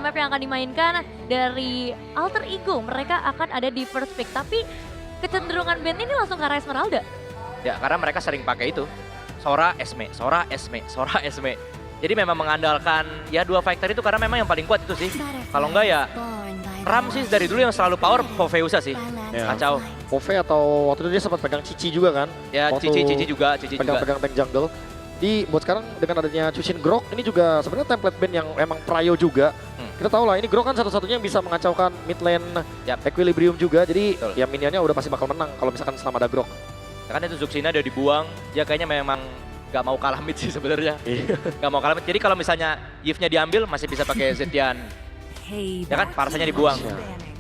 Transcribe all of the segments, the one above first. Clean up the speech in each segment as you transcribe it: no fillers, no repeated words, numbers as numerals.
map yang akan dimainkan dari Alter Ego, mereka akan ada di first pick. Tapi kecenderungan band ini langsung ke arah Esmeralda. Ya karena mereka sering pakai itu. Sora, Esme, Sora, Esme, Sora, Esme. Jadi memang mengandalkan ya dua fighter itu karena memang yang paling kuat itu sih. Kalau enggak ya Ram sih dari dulu yang selalu power Poveusa sih. Ya. Kacau. Pove atau waktu itu dia sempat pegang Cici juga kan. Ya Waktu Cici juga. pegang-pegang tank jungle. Buat sekarang dengan adanya Chushin Grok ini juga sebenarnya template band yang emang Prayo juga. Kita tahu lah ini Grok kan satu-satunya yang bisa mengacaukan mid lane equilibrium juga. Jadi Betul. ya minionnya udah pasti bakal menang kalau misalkan selama ada Grok. Kan itu Zuxina udah dibuang, dia kayaknya memang gak mau kalah mid sih sebenarnya. Gak mau kalah mid. Jadi kalau misalnya Yves-nya diambil masih bisa pakai Zetian. Ya kan Parsanya dibuang.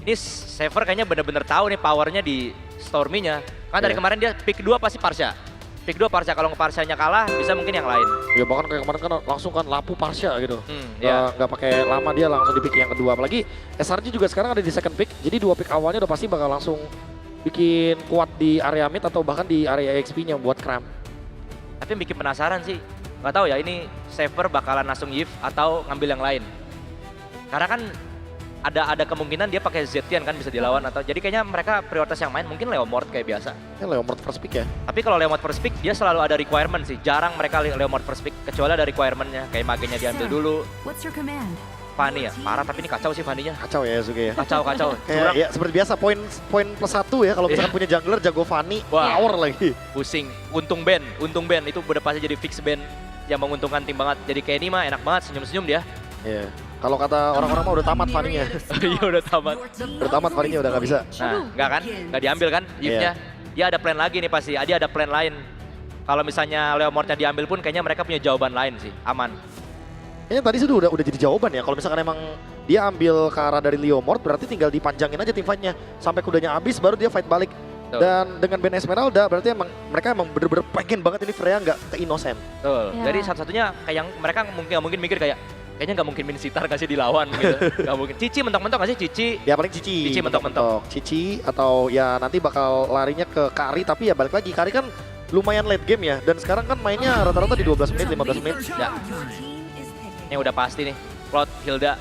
Ini Saver kayaknya bener-bener tahu nih powernya di Stormy-nya. Kan dari kemarin dia pick 2 pasti Parsha. Pick 2 Parsha, kalau Parsha-nya kalah bisa mungkin yang lain. Ya bahkan kayak kemarin kan langsung kan lapu Parsha gitu. Ya. Nggak pakai lama dia langsung di pick yang kedua. Apalagi SRG juga sekarang ada di second pick. Jadi dua pick awalnya udah pasti bakal langsung bikin kuat di area mid atau bahkan di area XP-nya buat Cram. Tapi yang bikin penasaran sih, nggak tahu ya ini Saver bakalan langsung Yves atau ngambil yang lain. Karena kan ada kemungkinan dia pakai Zetian kan bisa dilawan atau jadi kayaknya mereka prioritas yang main mungkin Leomord kayak biasa. Ini Leomord first pick ya. Tapi kalau Leomord first pick dia selalu ada requirement sih. Jarang mereka Leomord first pick kecuali ada requirement-nya kayak magenya diambil dulu. What's your command? Fanny ya, parah tapi ini kacau sih Fanny-nya. Kacau ya Yasuke ya. Kacau. Kayak ya seperti biasa poin plus 1 ya kalau misalkan punya jungler jago Fanny, Wah. power lagi. Pusing, untung band itu udah pasti jadi fix band yang menguntungkan tim banget. Jadi Kenny mah enak banget senyum-senyum dia. Iya. Kalau kata orang-orang mah udah tamat Fanny-nya. Iya udah tamat. Udah tamat Fanny-nya udah nggak bisa. Nah, enggak kan? Enggak diambil kan Yves-nya. Dia ada plan lagi nih pasti, dia ada plan lain. Kalau misalnya Leomord-nya diambil pun kayaknya mereka punya jawaban lain sih, aman. Kayaknya tadi sih udah jadi jawaban ya. Kalau misalkan emang dia ambil ke arah dari Leomord berarti tinggal dipanjangin aja tim fight-nya. Sampai kudanya habis baru dia fight balik. Betul. Dan dengan band Esmeralda berarti mereka emang bener-bener pengen banget ini Freya nggak ke innocent. Betul. Ya. Jadi satu-satunya kayak yang mereka mungkin mikir kayaknya nggak mungkin Min Sitar kasih dilawan gitu. Nggak mungkin. Cici mentok-mentok nggak sih Cici? Ya paling Cici. Cici mentok-mentok. Cici atau ya nanti bakal larinya ke Kari tapi ya balik lagi. Kari kan lumayan late game ya. Dan sekarang kan mainnya rata-rata di 12 menit, 15 menit. Ya. Yang udah pasti nih, Cloud, Hilda.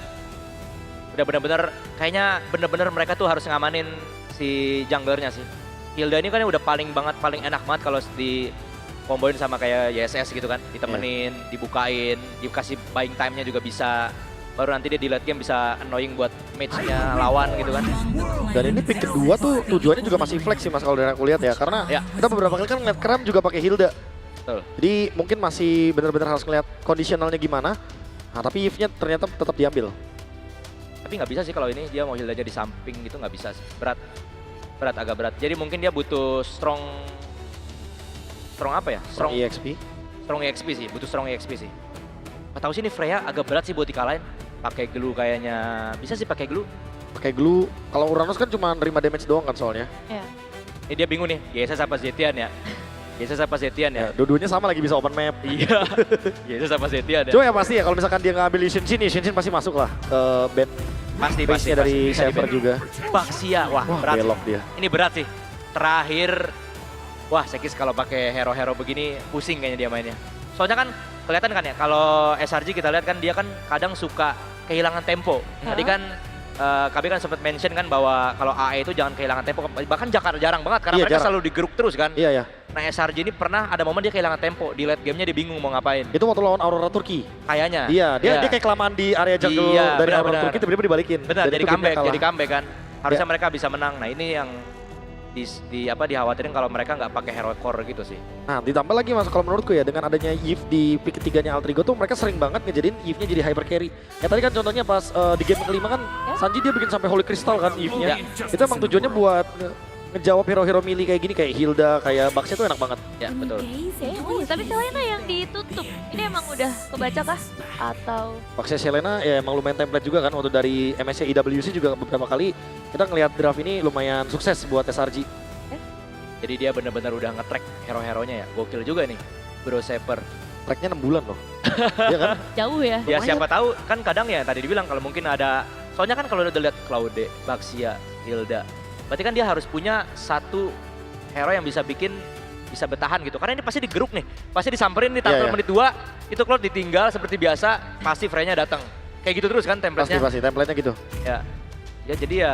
Udah bener-bener, kayaknya bener-bener mereka tuh harus ngamanin si junglernya sih. Hilda ini kan udah paling enak banget kalau di komboin sama kayak YSS gitu kan. Ditemenin, dibukain, dikasih buying time-nya juga bisa. Baru nanti dia di late game bisa annoying buat match-nya lawan gitu kan. Dan ini pick kedua tuh tujuannya juga masih flex sih mas kalau dari aku lihat ya. Karena kita beberapa kali kan ngeliat Cram juga pakai Hilda. Betul. Jadi mungkin masih benar-benar harus ngeliat kondisionalnya gimana. Nah tapi Yves-nya ternyata tetap diambil. Tapi nggak bisa sih kalau ini dia mau Hilda aja di samping gitu nggak bisa sih. Agak berat. Jadi mungkin dia butuh strong apa ya? Strong EXP. Strong EXP sih, butuh strong EXP sih. Nggak tahu sih ini Freya agak berat sih buat dikalahin. Pakai glue kayaknya, bisa sih pakai glue. Pakai glue. Kalau Uranus kan cuma nerima damage doang kan soalnya. Ya. Ini dia bingung nih, GSS apa Zetian ya? GSS apa Zetian ya? Dua-duanya sama lagi bisa open map. Iya, GSS apa Zetian ya? Cuma ya pasti ya kalau misalkan dia ngambil Shin pasti masuk lah ke band. Pasti Base-nya dari bisa Saver di-ban. juga. Baxia, wah berat. Belok dia. Ini berat sih. Terakhir, wah Sekis kalau pakai hero-hero begini pusing kayaknya dia mainnya. Soalnya kan kelihatan kan ya, kalau SRG kita lihat kan dia kan kadang suka kehilangan tempo. Tadi kan kami kan sempat mention kan bahwa kalau AE itu jangan kehilangan tempo. Bahkan Jakarta jarang banget karena Iya, mereka jarang. selalu digeruk terus kan. Iya ya. Nah SRG ini pernah ada momen dia kehilangan tempo. Di late gamenya dia bingung mau ngapain. Itu waktu lawan Aurora Turki. Kayaknya. Iya, dia kayak kelamaan di area jungle Iya, dari Aurora benar-benar. Turki tiba-tiba dibalikin. Benar, Dan jadi itu gamenya kalah. comeback kan. Harusnya mereka bisa menang. Nah ini yang dikhawatirin kalau mereka nggak pakai hero core gitu sih. Nah, ditambah lagi mas kalau menurutku ya dengan adanya Yves di pick ketiganya Altrigo tuh mereka sering banget ngejadiin Yves-nya jadi hyper carry. Ya tadi kan contohnya pas di game kelima kan Sanji dia bikin sampai Holy Crystal kan Yves-nya. Itu emang tujuannya buat ngejawab hero-hero melee kayak gini kayak Hilda, kayak Baxia tuh enak banget. Ya betul. Tapi Selena yang ditutup, ini emang udah kebaca kah? Atau Baxia Selena ya emang lumayan template juga kan waktu dari MSC IWC juga beberapa kali kita ngelihat draft ini lumayan sukses buat SRG. Jadi dia benar-benar udah nge-track hero-heronya ya. Gokil juga nih Bro Saper. Tracknya 6 bulan loh. Iya kan? jauh ya? Ya siapa tahu kan kadang ya tadi dibilang kalau mungkin ada. Soalnya kan kalau udah lihat Claude, Baxia, Hilda. Berarti kan dia harus punya satu hero yang bisa bertahan gitu. Karena ini pasti digeruk nih. Pasti disamperin nih tampil menit 2. Itu Claude ditinggal seperti biasa. Pasti Freya-nya datang. kayak gitu terus kan template-nya. Pasti template-nya gitu. Ya. Ya jadi ya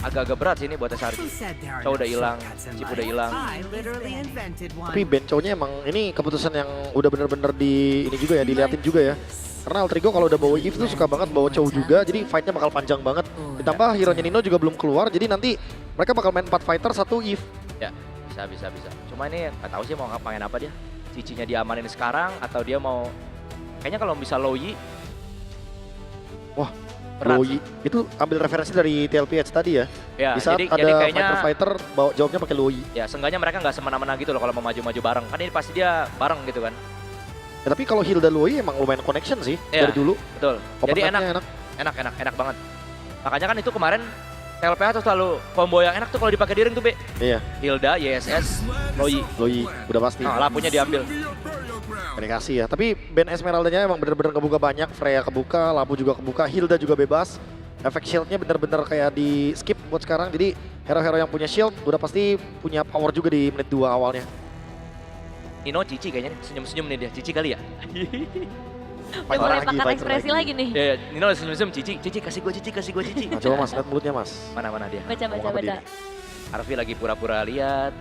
agak-agak berat sih ini buat SRG. Chow udah hilang, Chip udah hilang. Tapi Ben Chow-nya emang ini keputusan yang udah bener-bener ini juga ya, diliatin juga ya. Karena Altrigo kalau udah bawa Eve tuh suka banget bawa Chow juga, jadi fight-nya bakal panjang banget. Ditambah hero-nya Nino juga belum keluar, jadi nanti mereka bakal main 4 fighter, 1 Eve. Ya, bisa. Cuma ini nggak tahu sih mau ngapain apa dia. Cici-nya diamanin sekarang atau dia mau kayaknya kalau bisa Low Yi. Wah, Low Yi itu ambil referensi dari TLPH tadi ya. Ya, Di saat jadi ada kayaknya fighter bawa jawabnya pakai Low Yi. ya seenggaknya mereka nggak semena-mena gitu loh kalau mau maju-maju bareng. Kan ini pasti dia bareng gitu kan. Ya, tapi kalau Hilda Low Yi emang lumayan connection sih Ya, dari dulu. Betul. Jadi Open enak banget. Makanya kan itu kemarin TLPH tuh selalu combo yang enak tuh kalau dipakai di ring tuh, Be. Iya, Hilda, YSS, Low Yi. Low Yi udah pasti. Nah, lapunya diambil. Dikasih ya. Tapi Ben Esmeralda-nya emang bener-bener kebuka banyak. Freya kebuka, Labu juga kebuka, Hilda juga bebas. Efek shieldnya bener-bener kayak di skip buat sekarang. Jadi hero-hero yang punya shield udah pasti punya power juga di menit 2 awalnya. Nino Cici kayaknya senyum-senyum nih dia. Cici kali ya? Udah mulai makan ekspresi lagi nih. Ya, Nino senyum-senyum. Cici kasih gue Cici. Nah, coba Mas, lihat mulutnya Mas. Mana dia? Baca. Harvey lagi pura-pura lihat.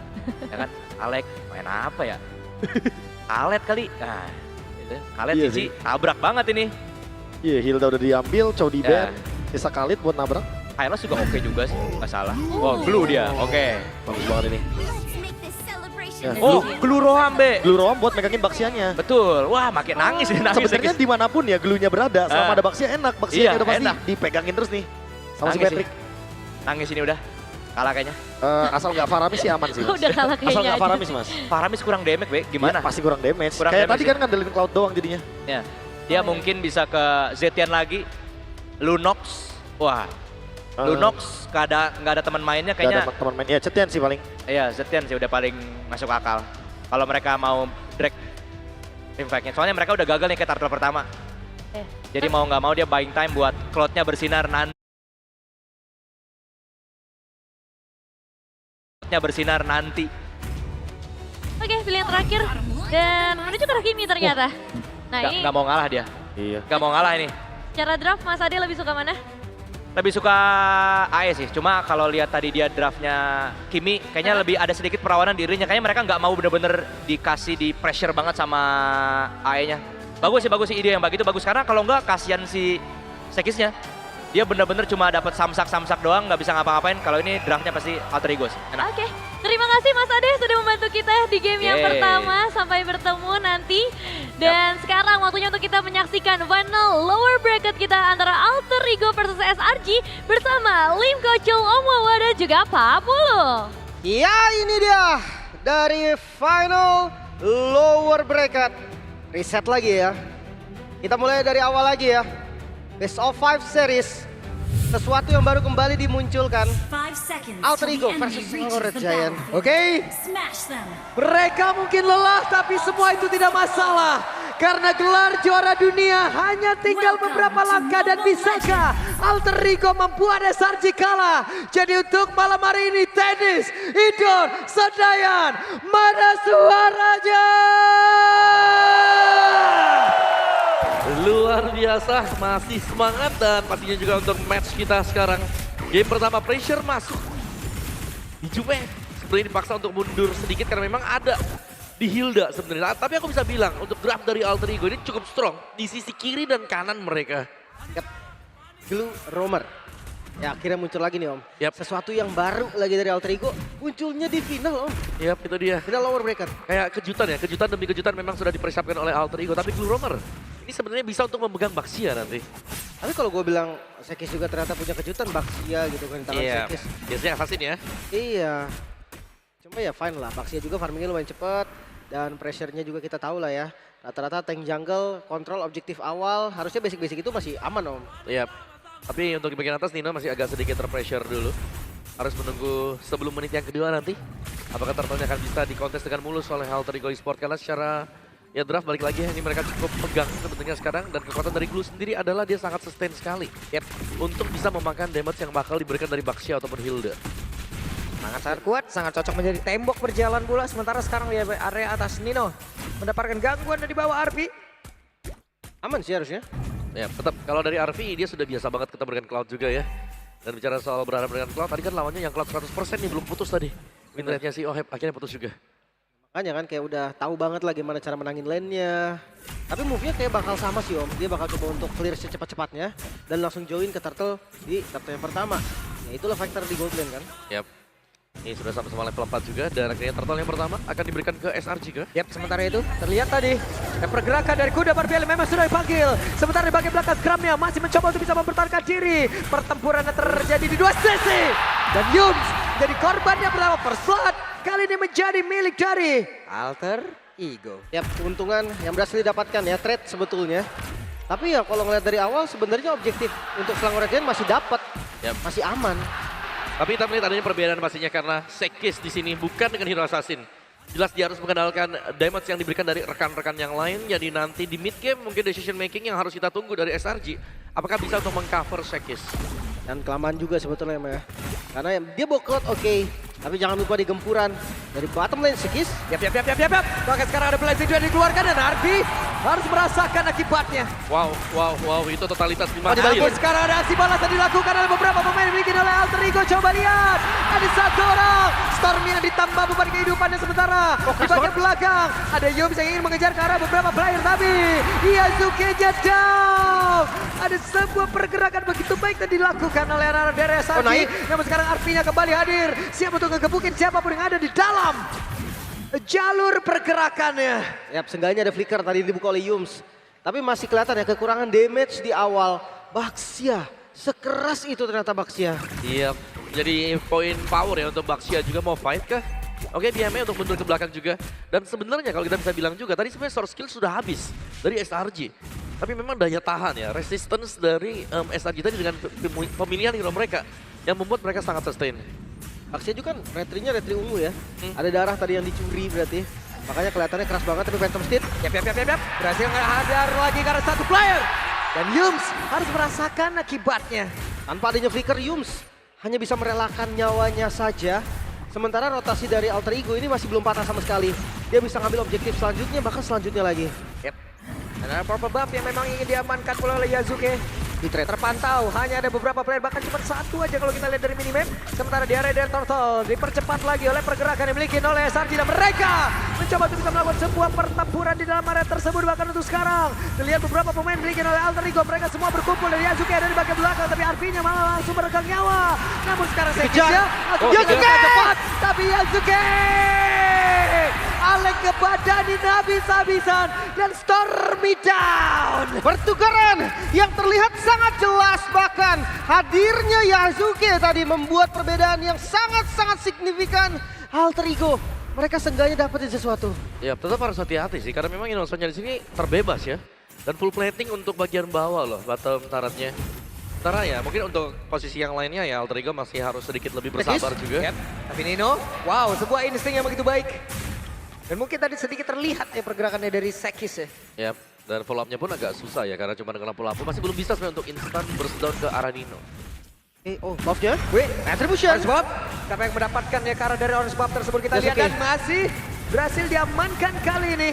Ya kan? Alek main apa ya? Kalet kali. Nah, gitu. Kalet Iya Cici sih. tabrak banget ini. Iya, Hilda udah diambil, Chow di Ya. ban. Sisa Khalid buat nabrak. Kailas juga oke juga sih, nggak salah. Oh, glue dia. Oke. Bagus banget ini. Ya, Oh, glue Roham, Be. Glue Roam buat megangin Baxianya. Betul. Wah, makin nangis nih, nangis. Sebenarnya dimanapun ya glue-nya berada, selama ada Baxia enak. Baxia Iya, udah pasti enak. dipegangin terus nih. Sama si Nangis Patrick. Nangis ini udah. Kalah kayaknya. Asal nggak Faramis sih aman sih. Mas. Udah kalah Asal kayaknya nggak aja. Faramis Mas. Faramis kurang damage, Be. Gimana? Ya, pasti kurang damage. Kurang Kayak damage tadi sih. kan ngandelin Cloud doang jadinya. Ya. Dia mungkin bisa ke Zetian lagi. Lunox. Wah. Lunox nggak ada teman mainnya Nggak kayaknya. ada teman main. Ya Cetian sih paling. Iya, Zetian sih udah paling masuk akal. Kalau mereka mau drag impactnya. Soalnya mereka udah gagal nih ke turtle pertama. Jadi mau nggak mau dia buying time buat Cloud-nya bersinar nanti. Oke, pilihan terakhir. Dan menuju ke Hakimi ternyata. Nah ini Nggak mau ngalah dia. Iya. Nggak mau ngalah ini. cara draft Mas Ade lebih suka mana? Lebih suka AE sih, cuma kalau lihat tadi dia draftnya Kimi, kayaknya lebih ada sedikit perawanan dirinya. Kayaknya mereka nggak mau bener-bener dikasih di pressure banget sama AE-nya. Bagus sih ide yang begitu bagus, karena kalau nggak kasihan si Sekisnya. Dia bener-bener cuma dapat samsak doang, nggak bisa ngapa-ngapain. Kalau ini draftnya pasti alter ego sih, enak. Oke, terima kasih Mas Ade sudah membantu kita di game yang Yeay. pertama. Sampai bertemu nanti. Dan sekarang waktunya untuk kita menyaksikan final lower bracket kita antara Alter Ego versus SRG bersama Lim Kochul, Omwawa dan juga Papulu. Ya ini dia dari final lower bracket. Reset lagi ya. Kita mulai dari awal lagi ya. Best of 5 series. Sesuatu yang baru kembali dimunculkan. Alter Ego versus Lower Giant. Oke. Mereka mungkin lelah tapi semua itu tidak masalah. Karena gelar juara dunia hanya tinggal beberapa langkah dan bisakah Alter Ego membuat SRG kalah. Jadi untuk malam hari ini tenis, Idol, Sedayan, mana suaranya? Luar biasa, masih semangat dan pastinya juga untuk match kita sekarang. Game pertama pressure masuk. Di Juve sebenarnya dipaksa untuk mundur sedikit karena memang ada di Hilda sebenarnya. Tapi aku bisa bilang untuk draft dari Alter Ego ini cukup strong di sisi kiri dan kanan mereka. Glue Roamer. Ya akhirnya muncul lagi nih Om. Yap. Sesuatu yang baru lagi dari Alter Ego. Munculnya di final Om. Yap, itu dia. Final lower bracket. Kayak kejutan ya, kejutan demi kejutan memang sudah dipersiapkan oleh Alter Ego. Tapi Glue Roamer ini sebenarnya bisa untuk memegang Baxia nanti. Tapi kalau gue bilang Sekis juga ternyata punya kejutan Baxia gitu kan di tangan Sekis. Biasanya assassin ya. Iya. Cuma ya fine lah, Baxia juga farmingnya lumayan cepet. Dan pressure-nya juga kita tahu lah ya. Rata-rata tank jungle, kontrol objektif awal, harusnya basic-basic itu masih aman Om. Iya. Tapi untuk di bagian atas Nino masih agak sedikit terpressure dulu. Harus menunggu sebelum menit yang kedua nanti. Apakah turtle-nya akan bisa dikontes dengan mulus oleh Alter Ego Esports. Karena secara ya draft balik lagi ini mereka cukup pegang sebenarnya sekarang. Dan kekuatan dari Glue sendiri adalah dia sangat sustain sekali. Yep. Untuk bisa memakan damage yang bakal diberikan dari Baxia ataupun Hilda. Sangat kuat, sangat cocok menjadi tembok berjalan bola. Sementara sekarang di area atas Nino mendapatkan gangguan dari bawah Arpi. Aman sih harusnya. Ya, tetap kalau dari RV dia sudah biasa banget ketemu dengan Cloud juga ya. Dan bicara soal berhadapan dengan Cloud, tadi kan lawannya yang Cloud 100% nih belum putus tadi. Win rate-nya si Oheb akhirnya putus juga. Makanya kan kayak udah tahu banget lah gimana cara menangin lane-nya. Tapi move-nya kayak bakal sama sih Om. Dia bakal coba untuk clear secepat-cepatnya dan langsung join ke turtle di turtle yang pertama. Ya itulah factor di gold lane kan. Yap. Ini sudah sama-sama level 4 juga dan akhirnya turtle yang pertama akan diberikan ke SRG ke. Yap, sementara itu terlihat tadi pergerakan dari kuda Barbiel memang sudah dipanggil. Sementara di bagian belakang Kramnya masih mencoba untuk bisa mempertahankan diri. Pertempuran yang terjadi di dua sisi. Dan Yums jadi korban yang pertama first blood. Kali ini menjadi milik dari Alter Ego. Yap, keuntungan yang berhasil didapatkan ya, trade sebetulnya. Tapi ya kalau ngeliat dari awal sebenarnya objektif untuk Selangor Radiant masih dapat. Yap. Masih aman. Tapi kita melihat adanya perbedaan pastinya karena Sekis di sini bukan dengan Hero Assassin. Jelas dia harus mengandalkan damage yang diberikan dari rekan-rekan yang lain. Jadi nanti di mid game mungkin decision making yang harus kita tunggu dari SRG. Apakah bisa untuk mengcover Sekis? Dan kelamaan juga sebetulnya ya. Karena dia bawa Cloud oke. Tapi jangan lupa di gempuran dari bottom lane Sekis. Yap. Bahkan sekarang ada blessing juga dikeluarkan dan Arby harus merasakan akibatnya. Wow, itu totalitas 5 Oh, kali. sekarang ada aksi balas yang dilakukan oleh beberapa pemain yang dimiliki oleh Alter Ego. Coba lihat, ada satu orang Stormy yang ditambah beban kehidupannya sementara. Di bagian belakang ada Yums yang ingin mengejar ke arah beberapa player tapi Yasuke-nya down. Ada sebuah pergerakan begitu baik yang dilakukan oleh anak-anak dari SRG. naik. Namun sekarang Arby-nya kembali hadir, siap untuk ngegebukin siapapun yang ada di dalam jalur pergerakannya. Yap, seenggaknya ada flicker tadi dibuka oleh Yums. Tapi masih kelihatan ya kekurangan damage di awal. Baxia, sekeras itu ternyata Baxia. Iya, jadi poin power ya untuk Baxia juga mau fight kah? Oke, BMA untuk mundur ke belakang juga. Dan sebenarnya kalau kita bisa bilang juga, tadi sebenarnya source skill sudah habis dari SRG. Tapi memang daya tahan ya, resistance dari SRG tadi dengan pemilihan hero mereka yang membuat mereka sangat sustain. Baxia juga kan retri-nya retri ungu ya. Ada darah tadi yang dicuri berarti. Makanya kelihatannya keras banget tapi Phantom Steed. Yap. Berhasil menghadar lagi karena satu player. Dan Yums harus merasakan akibatnya. Tanpa adanya flicker Yums hanya bisa merelakan nyawanya saja. Sementara rotasi dari Alter Ego ini masih belum patah sama sekali. Dia bisa ngambil objektif selanjutnya bahkan selanjutnya lagi. Yap. Dan ada purple buff yang memang ingin diamankan pula oleh Yasuke. Di trade. Terpantau, hanya ada beberapa player, bahkan cuma satu aja kalau kita lihat dari minimap. Sementara di area dari Turtle dipercepat lagi oleh pergerakan yang dimiliki oleh SRG dan mereka mencoba untuk bisa melakukan sebuah pertempuran di dalam area tersebut. Bahkan untuk sekarang, terlihat beberapa pemain dimiliki oleh Alter Ego. Mereka semua berkumpul dari Yasuke dari bagian belakang, tapi Arvinya malah langsung meregang nyawa. Namun sekarang Sekisnya Yasuke cepat, tapi Yasuke Alek ke badan habis-habisan dan Stormy down. Pertukaran yang terlihat sangat jelas, bahkan hadirnya Yasuke tadi membuat perbedaan yang sangat-sangat signifikan. Alter Ego, mereka seenggaknya dapetin sesuatu. Ya, tetap harus hati-hati sih karena memang Innocent-nya di sini terbebas ya. Dan full plating untuk bagian bawah loh, bottom turret-nya. Sementara ya, mungkin untuk posisi yang lainnya ya Alter Ego masih harus sedikit lebih bersabar juga. Yep. Tapi Nino, wow, sebuah insting yang begitu baik. Dan mungkin tadi sedikit terlihat ya pergerakannya dari Sekis ya. Yap, dan follow up-nya pun agak susah ya karena cuma dengan lampu-lampu masih belum bisa sebenarnya untuk instant burst down ke arah Nino. Oh, buff-nya? Wih, Retribution. Orange Buff. Siapa yang mendapatkan ya karena dari Orange Buff tersebut kita lihat Yasuke. dan masih berhasil diamankan kali ini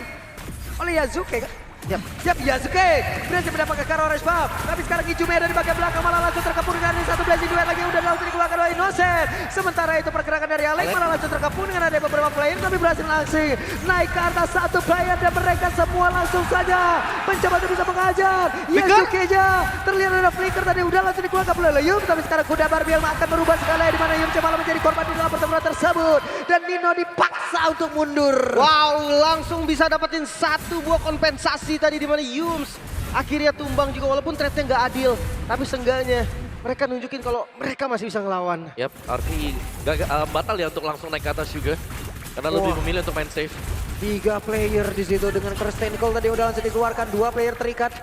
oleh Yasuke. Yap. Yasuke berhasil mendapatkan karena Orange Buff. Tapi sekarang Ijume dari bagian belakang malah langsung terkepung dengan satu blazing duet lagi yang udah langsung dikeluarkan oleh Innocent. Sementara itu pergerakan dari Alek malah langsung terkepung dengan ada beberapa player tapi berhasil langsung naik ke atas satu player dan mereka semua langsung saja mencoba untuk bisa mengajar. Yasuke-nya terlihat ada flicker tadi udah langsung dikeluarkan oleh Yum, tapi sekarang kuda Barbiel akan merubah skala di mana Yum malah menjadi korban di dalam pertempuran tersebut dan Nino dipaksa untuk mundur. Wow, langsung bisa dapetin satu buah kompensasi tadi di mana Yums akhirnya tumbang juga walaupun trade-nya nggak adil. Tapi seenggaknya mereka nunjukin kalau mereka masih bisa ngelawan. Yap, Arfi batal ya untuk langsung naik ke atas juga. Karena lebih memilih untuk main safe. 3 player di situ dengan Curse Tentacle tadi udah langsung dikeluarkan, 2 player terikat.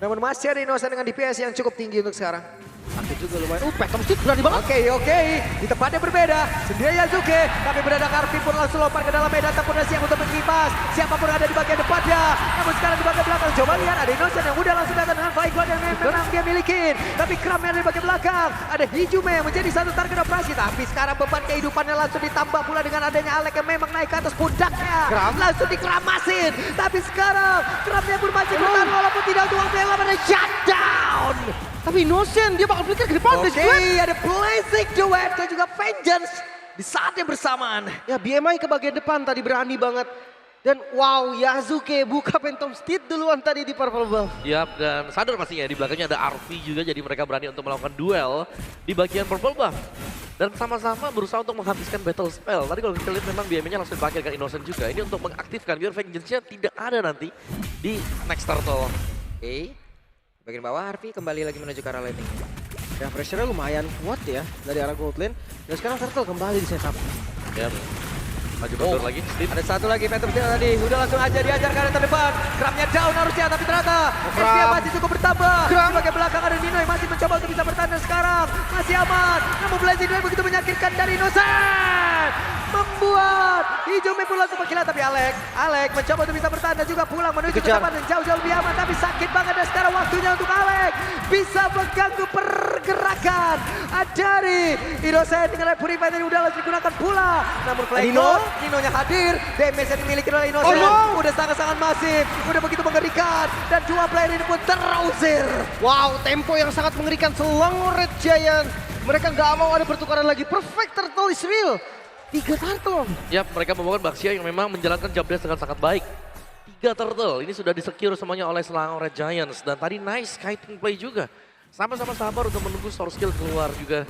Namun masih ada Innocent dengan DPS yang cukup tinggi untuk sekarang. Sakit juga lumayan. Phantom Steed berani banget. Oke, di tempat yang berbeda, sendiri Yasuke, tapi berada Arfi pun langsung lompat ke dalam medan, tak pernah siap untuk mengipas, siapapun ada di bagian depannya, namun sekarang di bagian belakang, coba lihat ada Innocent yang udah langsung datang dengan flying guard yang memang dia miliki, tapi Kram yang ada di bagian belakang, ada Hijume yang menjadi satu target operasi, tapi sekarang beban kehidupannya langsung ditambah pula dengan adanya Alek yang memang naik ke atas pundaknya, langsung dikeramasin, tapi sekarang Kramnya pun masih bertahan walaupun tidak untuk waktu yang lama dan shutdown. Tapi Innocent dia bakal flicker ke depan. Oke, ada Blazing Duet dan juga Vengeance di saat yang bersamaan. Ya BMI ke bagian depan tadi berani banget. Dan wow, Yasuke buka Phantom Steed duluan tadi di Purple Buff. Yap, dan sadar pastinya di belakangnya ada Arfi juga, jadi mereka berani untuk melakukan duel di bagian Purple Buff. Dan sama-sama berusaha untuk menghabiskan battle spell. Tadi kalau kita lihat memang BM-nya langsung dipakai dengan Innocent juga. Ini untuk mengaktifkan biar Vengeance-nya tidak ada nanti di next turtle. Oke, bagian bawah Harvey kembali lagi menuju ke arah landing. Ya pressure-nya lumayan kuat ya dari arah gold lane. Dan sekarang Turtle kembali di setup. Yap. Maju mundur lagi, Steve. Ada satu lagi Phantom Steed tadi, udah langsung aja diajar ke arah terdepan. Kramnya down harusnya, tapi ternyata SP masih cukup bertambah. Di bagian belakang ada Nino yang masih mencoba untuk bisa bertahan dan sekarang masih aman. Namun Blazing Duel begitu menyakitkan dari Innocent. Membuat Hijume pun langsung menghilang, tapi Alek mencoba untuk bisa bertahan dan juga pulang menuju ke tempat yang jauh-jauh lebih aman. Tapi sakit banget dan sekarang waktunya untuk Alek bisa mengganggu pergerakan dari Innocent dengan Purify tadi udah langsung digunakan pula. Namun Nino-nya hadir, damage yang dimiliki oleh Innocent udah sangat-sangat masif, udah begitu mengerikan dan dua player ini pun terusir. Wow, tempo yang sangat mengerikan Selangor Red Giant. Mereka nggak mau ada pertukaran lagi. Perfect Turtle is real. 3 turtle. Yap, mereka membawakan Baxia yang memang menjalankan job desk dengan sangat baik. 3 turtle, ini sudah disecure semuanya oleh Selangor Red Giants. Dan tadi nice kiting play juga. Sama-sama sabar untuk menunggu source skill keluar juga.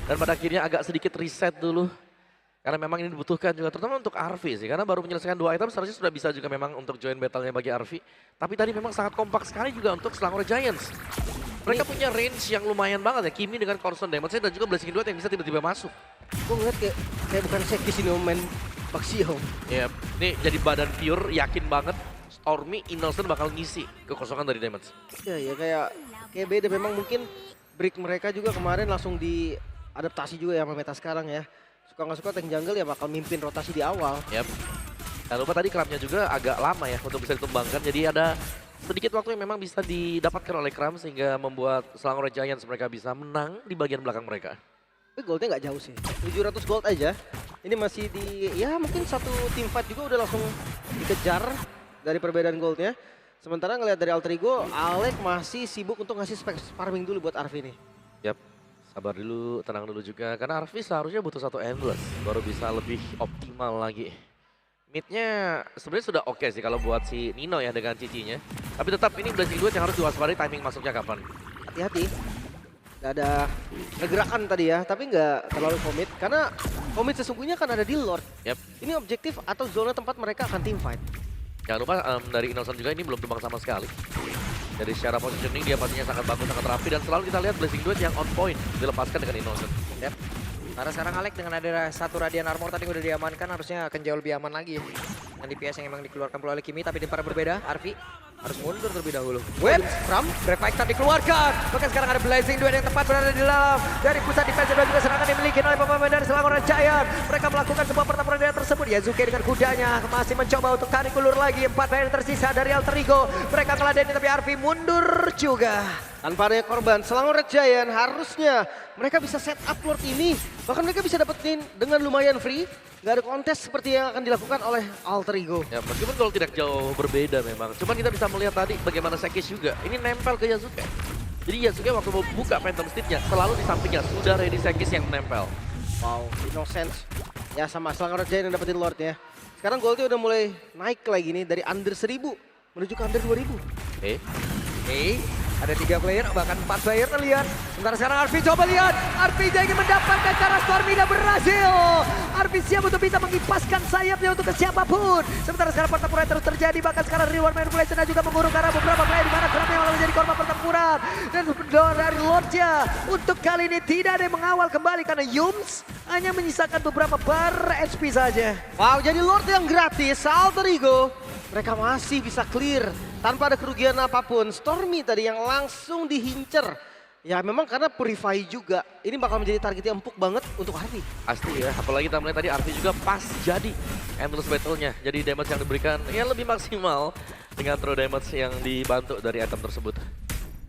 Dan pada akhirnya agak sedikit reset dulu. Karena memang ini dibutuhkan juga, terutama untuk Arfi sih. Karena baru menyelesaikan 2 item, seharusnya sudah bisa juga memang untuk join battle-nya bagi Arfi. Tapi tadi memang sangat kompak sekali juga untuk Selangor Giants. Mereka punya range yang lumayan banget ya, Kimi dengan constant damage dan juga Blazing Duet yang bisa tiba-tiba masuk. Gue ngeliat kayak bukan Sekis ini main Baxio. Yep. Nih jadi badan pure, yakin banget Stormy, Innocent bakal ngisi kekosongan dari damage. Ya kayak beda, memang mungkin break mereka juga kemarin langsung diadaptasi juga ya sama meta sekarang ya. Suka nggak suka tank jungle ya bakal mimpin rotasi di awal. Yap. Jangan lupa tadi Kramnya juga agak lama ya untuk bisa ditumbangkan. Jadi ada sedikit waktu yang memang bisa didapatkan oleh Kram sehingga membuat Selangor Giants mereka bisa menang di bagian belakang mereka. Tapi goldnya nggak jauh sih, 700 gold aja. Ini masih ya mungkin satu team fight juga udah langsung dikejar dari perbedaan goldnya. Sementara ngelihat dari Alter Ego, Alek masih sibuk untuk ngasih spek farming dulu buat Arfi nih. Yap. Sabar dulu, tenang dulu juga. Karena Arfi seharusnya butuh satu endless baru bisa lebih optimal lagi. Midnya sebenarnya sudah oke sih kalau buat si Nino ya dengan cicinya. Tapi tetap ini Blazing Duet yang harus diwaspadai timing masuknya kapan. Hati-hati. Gak ada gerakan tadi ya, tapi nggak terlalu komit. Karena komit sesungguhnya kan ada di Lord. Yap. Ini objektif atau zona tempat mereka akan team fight. Jangan lupa dari Innocent juga ini belum tumbang sama sekali. Dari secara positioning dia pastinya sangat bagus, sangat rapi. Dan selalu kita lihat Blazing Duet yang on point dilepaskan dengan Innocent. Yep. Karena sekarang Alek dengan ada satu Radiant Armor tadi udah diamankan, harusnya akan jauh lebih aman lagi. Yang DPS yang emang dikeluarkan oleh Kimi, tapi di para berbeda, Arfi harus mundur terlebih dahulu. Web, Ram, Revive dikeluarkan. Bahkan sekarang ada Blazing Duet yang tepat berada di dalam. Dari pusat defense dan juga serangan dimiliki oleh pemain dari Selangor Giant. Mereka melakukan sebuah pertempuran tersebut. Yasuke dengan kudanya masih mencoba untuk tarik ulur lagi. 4 player tersisa dari Alter Ego. Mereka ngeladenin tapi Arfi mundur juga. Tanpa adanya korban, Selangor Red Giant harusnya mereka bisa set up Lord ini. Bahkan mereka bisa dapetin dengan lumayan free. Gak ada kontes seperti yang akan dilakukan oleh Alter Ego. Ya meskipun kalau tidak jauh berbeda memang. Cuman kita bisa melihat tadi bagaimana Sekis juga. Ini nempel ke Yasuke. Jadi Yasuke waktu mau buka Phantom Steed-nya selalu di sampingnya. Sudah ready Sekis yang menempel. Wow, Innocence. Ya sama Selangor Red Giant yang dapetin Lord ya. Sekarang goldnya udah mulai naik lagi nih dari under 1000 menuju ke under 2000. Ada 3 player, bahkan 4 player terlihat. Sementara sekarang Arfi coba lihat. Arfi ingin mendapatkan cara Stormy dan berhasil. Arfi siap untuk bisa mengipaskan sayapnya untuk ke siapapun. Sementara sekarang pertempuran terus terjadi. Bahkan sekarang reward manipulation juga mengurung karena beberapa player di mana Kram yang malah menjadi korban pertempuran. Dan dari Lordnya untuk kali ini tidak ada yang mengawal kembali karena Yums hanya menyisakan beberapa bar HP saja. Wow, jadi Lord yang gratis, Alter Ego. Mereka masih bisa clear tanpa ada kerugian apapun. Stormy tadi yang langsung dihincer. Ya memang karena Purify juga. Ini bakal menjadi target yang empuk banget untuk Arfi. Pasti ya, apalagi kita melihat tadi Arfi juga pas jadi endless battle-nya. Jadi damage yang diberikan ya lebih maksimal dengan throw damage yang dibantu dari item tersebut.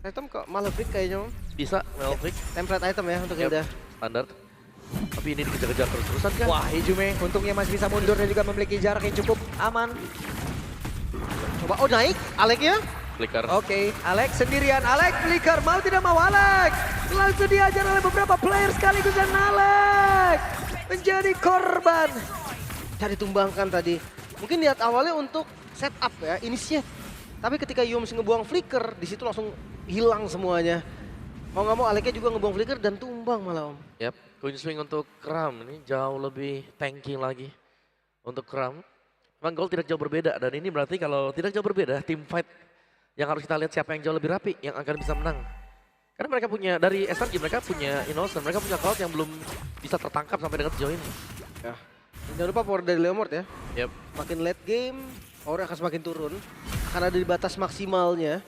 Item kok Malefic kayaknya Om. Bisa, Melvik, Template item ya untuk Yap. Hilda. standar. Tapi ini dikejar-kejar terus-terusan kan? Wah, Hijume untungnya masih bisa mundur dan juga memiliki jarak yang cukup aman. Coba, oh naik Aleknya. Flicker. Oke, Alex sendirian. Alex flicker, mau tidak mau Alex. Langsung diajar oleh beberapa player sekaligus dan Alex menjadi korban. Cari tumbangkan tadi. Mungkin niat awalnya untuk setup ya, initiate. Tapi ketika Yums ngebuang flicker, di situ langsung hilang semuanya. Mau nggak mau Aleknya juga ngebuang flicker dan tumbang malah Om. Yap, Queen Swing untuk Kram ini jauh lebih tanky lagi untuk Kram. Memang goal tidak jauh berbeda dan ini berarti kalau tidak jauh berbeda, team fight yang harus kita lihat siapa yang jauh lebih rapi yang akan bisa menang. Karena mereka punya, dari SRG mereka punya Innocent, mereka punya Cloud yang belum bisa tertangkap sampai dengan sejauh ini. Ya. Jangan lupa power dari Leomord ya. Yap. Makin late game, power akan semakin turun. Akan ada di batas maksimalnya.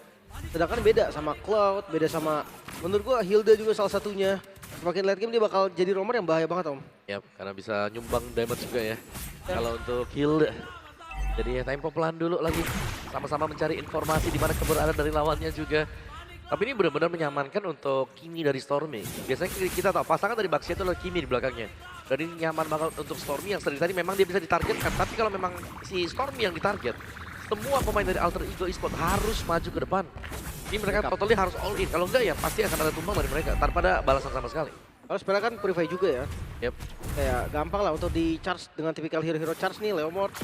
Sedangkan beda sama Cloud, beda sama, menurut gua Hilda juga salah satunya. Semakin late game dia bakal jadi romer yang bahaya banget Om. Yap, karena bisa nyumbang damage juga ya. Kalau untuk Hilda. Jadi ya tempo pelan dulu lagi. Sama-sama mencari informasi di mana keberadaan dari lawannya juga. Tapi ini benar-benar menyamankan untuk Kimi dari Stormy. Biasanya kita tahu pasangan dari Baxia itu adalah Kimi di belakangnya. Dan ini nyaman banget untuk Stormy yang tadi memang dia bisa ditargetkan. Tapi kalau memang si Stormy yang ditarget, semua pemain dari Alter Ego Esports harus maju ke depan. Ini mereka totally harus all in. Kalau enggak ya pasti akan ada tumbang dari mereka tanpa ada balasan sama sekali. Kalau sebenarnya kan Purify juga ya. Yep. Kayak gampang lah untuk di charge dengan tipikal hero-hero charge nih, Leomord.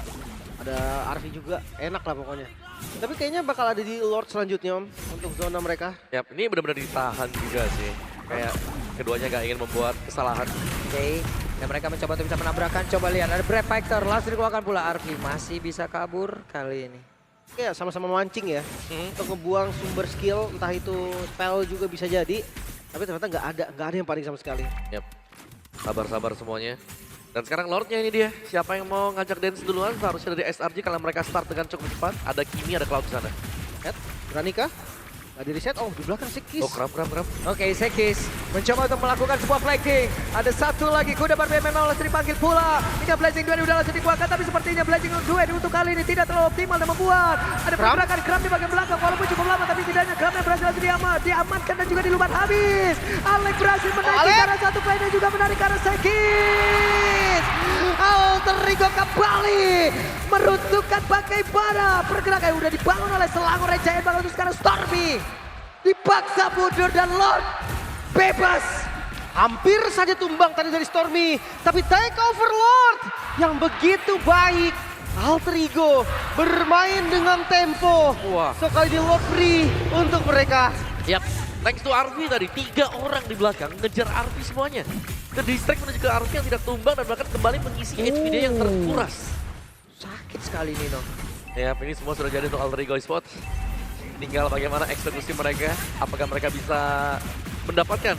Ada Arfi juga, enak lah pokoknya. Tapi kayaknya bakal ada di Lord selanjutnya Om, untuk zona mereka. Yap, ini benar-benar ditahan juga sih. Kayak keduanya gak ingin membuat kesalahan. Oke, dan mereka mencoba untuk bisa menabrakkan. Coba lihat, ada Brave Fighter, langsung dikeluarkan pula Arfi. Masih bisa kabur kali ini. Ya sama-sama mancing ya, untuk ngebuang sumber skill, entah itu spell juga bisa jadi. Tapi ternyata nggak ada yang panik sama sekali. Yap, sabar-sabar semuanya. Dan sekarang Lordnya ini dia. Siapa yang mau ngajak dance duluan seharusnya dari SRG kalau mereka start dengan cukup cepat. Ada Kimi, ada Cloud di sana. Head, berani kah? Nggak di reset, oh di belakang Sekis. Oh kram. Oke, Sekis mencoba untuk melakukan sebuah flanking. Ada satu lagi kuda berbeda memang langsung dipanggil pula. Hingga Blazing Duel udah langsung dikeluarkan, tapi sepertinya Blazing Duel untuk kali ini tidak terlalu optimal dan membuat ada pergerakan Kram di bagian belakang. Walaupun cukup lama, tapi tidaknya Kramnya berhasil langsung diamankan dan juga dilubat habis. Alex berhasil menaiki karena satu play dan juga menarik karena Sekis. Alter Ego kembali meruntuhkan bagaimana pergerakan yang udah dibangun oleh Selangor Giant Bang untuk sekarang Stormy. Dipaksa mundur dan Lord bebas. Hampir saja tumbang tadi dari Stormy. Tapi take over Lord yang begitu baik. Alter Ego bermain dengan tempo. Wah. So kali ini Lord free untuk mereka. Yap, thanks to Arfi tadi. 3 orang di belakang ngejar Arfi semuanya. Ke distract menuju ke Arfi yang tidak tumbang dan bahkan kembali mengisi HP dia yang terkuras. Sakit sekali Nino. Yap, ini semua sudah jadi untuk Alter Ego Esports. Tinggal bagaimana eksekusi mereka, apakah mereka bisa mendapatkan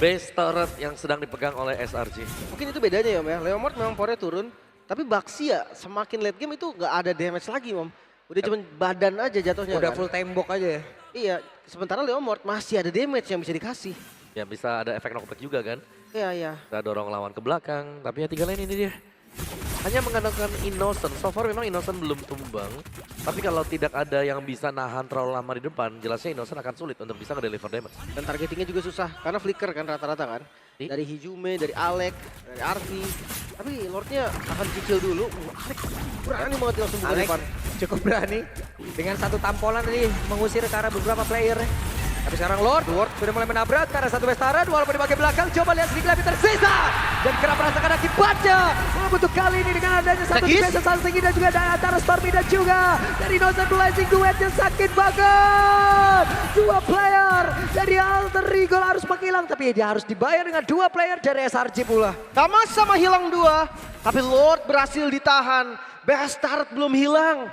base turret yang sedang dipegang oleh SRG. Mungkin itu bedanya ya Om ya. Leomord memang powernya turun. Tapi Baxia semakin late game itu nggak ada damage lagi Om. Udah cuma badan aja jatuhnya. Udah kan? full tembok aja ya. Iya, sementara Leomord masih ada damage yang bisa dikasih. Ya bisa ada efek knockback juga kan. Iya. Kita dorong lawan ke belakang, tapi ya 3 lane ini dia. Hanya mengandalkan Innocent, so far memang Innocent belum tumbang. Tapi kalau tidak ada yang bisa nahan terlalu lama di depan, jelasnya Innocent akan sulit untuk bisa nge-deliver damage. Dan targetingnya juga susah, karena flicker kan rata-rata kan. Dari Hijume, dari Alek, dari Arfi. Tapi Lordnya akan cicil dulu. Alek berani banget dia langsung buka Alex depan. cukup berani dengan satu tampolan tadi mengusir ke arah beberapa player. Tapi sekarang Lord sudah mulai menabrak ke arah satu Westaran walaupun di bagian belakang. Coba lihat sedikit lebih tersisa. Dan kerap merasakan akibatnya. Untuk kali ini dengan adanya satu defense saling tinggi dan juga dari antara Stormy dan juga dari Innocent Blazing duetnya sakit banget. 2 player dari Alter Ego harus menghilang. Tapi dia harus dibayar dengan 2 player dari SRG pula. Sama-sama hilang 2, tapi Lord berhasil ditahan. Bastard belum hilang.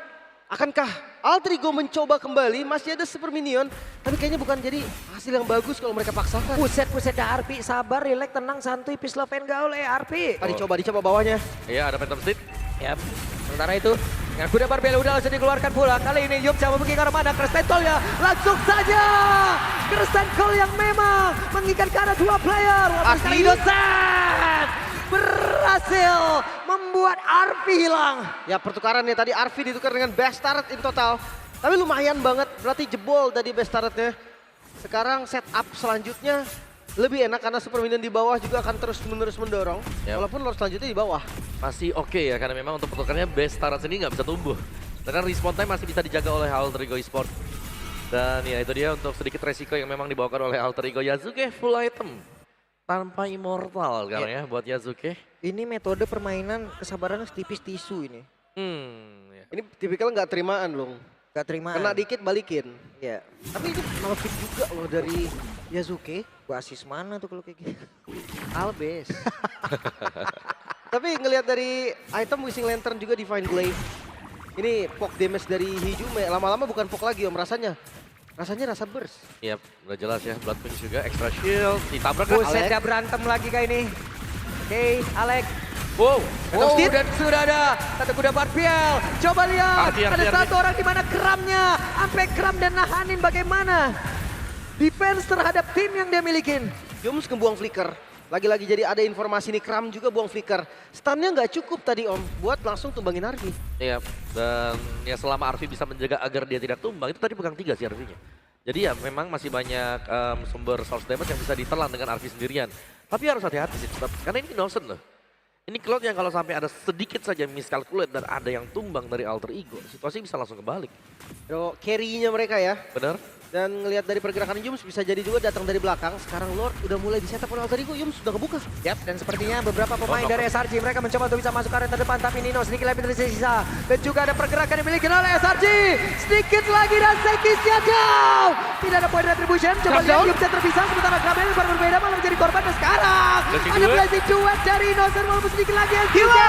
Akankah Alter Ego mencoba kembali? Masih ada super minion, tapi kayaknya bukan jadi hasil yang bagus kalau mereka paksakan. Puset dah Arpi, sabar, relax, tenang, santuy, peace, love, and gaul ya Arpi. Dicoba bawahnya. Iya ada Phantom Steed. Yap. Sementara itu Dengan kuda barbel udah langsung dikeluarkan pula. Kali ini Yum coba pergi ke arah mana? Kristentol ya. Langsung saja. Kristentol yang memang mengikat ke arah dua player. Walaupun sekali Innocent berhasil membuat Arfi hilang. Ya pertukarannya tadi Arfi ditukar dengan best turret in total. Tapi lumayan banget, berarti jebol tadi best turretnya. Sekarang setup selanjutnya lebih enak karena super minion di bawah juga akan terus menerus mendorong. Yap. Walaupun Lord selanjutnya di bawah. Masih oke ya, karena memang untuk pertukarannya best turret ini nggak bisa tumbuh. Karena respawn time masih bisa dijaga oleh Alter Ego Esport. Dan ya itu dia untuk sedikit resiko yang memang dibawakan oleh Alter Ego. Yasuke full item. Tanpa immortal sekarang ya buat Yasuke. Ini metode permainan kesabaran setipis tisu ini. Ya. Ini tipikal nggak terimaan loh. Gak terima. Kena dikit balikin. Ya. Tapi itu malah fit juga loh dari Yasuke. Gua asis mana tuh kalau kayak gitu. Albes. Tapi ngelihat dari item Wishing Lantern juga Divine Glaive. Ini poke damage dari Hijume. Lama-lama bukan poke lagi om rasanya. Rasanya rasa burst. Yap, udah jelas ya. Blood Prince juga, extra shield, ditabrak kan Buset Alex. ya berantem lagi kayak ini. Oke, Alex. Wow, Oh, dan sudah ada satu kuda Barbiel. Coba lihat, Arti. ada satu orang di mana Kramnya. Sampai Kram dan nahanin bagaimana defense terhadap tim yang dia milikin. Jums ngebuang flicker. Lagi-lagi jadi ada informasi nih Kram juga buang flicker. Stunnya nggak cukup tadi om buat langsung tumbangin Arfi. Iya, dan ya selama Arfi bisa menjaga agar dia tidak tumbang, itu tadi pegang 3 sih Arfinya. Jadi ya memang masih banyak sumber source damage yang bisa ditelan dengan Arfi sendirian. Tapi harus hati-hati sih, tetap. Karena ini innocent loh. Ini Cloud yang kalau sampai ada sedikit saja miscalculate dan ada yang tumbang dari Alter Ego, situasi bisa langsung kebalik. Carry-nya mereka ya. Bener? Dan ngelihat dari pergerakan Yums bisa jadi juga datang dari belakang. Sekarang Lord udah mulai di setup oleh Alter Ego. Yums sudah kebuka. Yap, dan sepertinya beberapa pemain Oh, dari SRG mereka mencoba untuk bisa masuk ke area terdepan, tapi Nino sedikit lebih tersisa. Dan juga ada pergerakan yang dimiliki oleh SRG. Sedikit lagi dan Sekisnya down. Tidak ada poin retribution. Coba lihat Yumsnya terpisah, sementara Graben baru berbeda malah menjadi korban. Dan sekarang Blessing ada duet. blessing duet dari Innocent walaupun sedikit lagi Yasuke.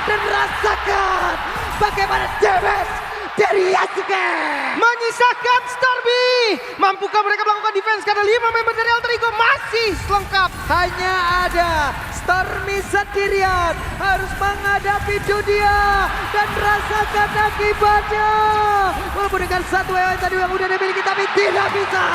Dan rasakan bagaimana damage dari Yasuke. Menyisakan Starby. Mampukah mereka melakukan defense karena 5 member dari Alter Ego masih lengkap. Hanya ada Stormy sendirian harus menghadapi dunia dan rasakan akibatnya. Walaupun dengan satu yang tadi yang udah dimiliki tapi tidak bisa.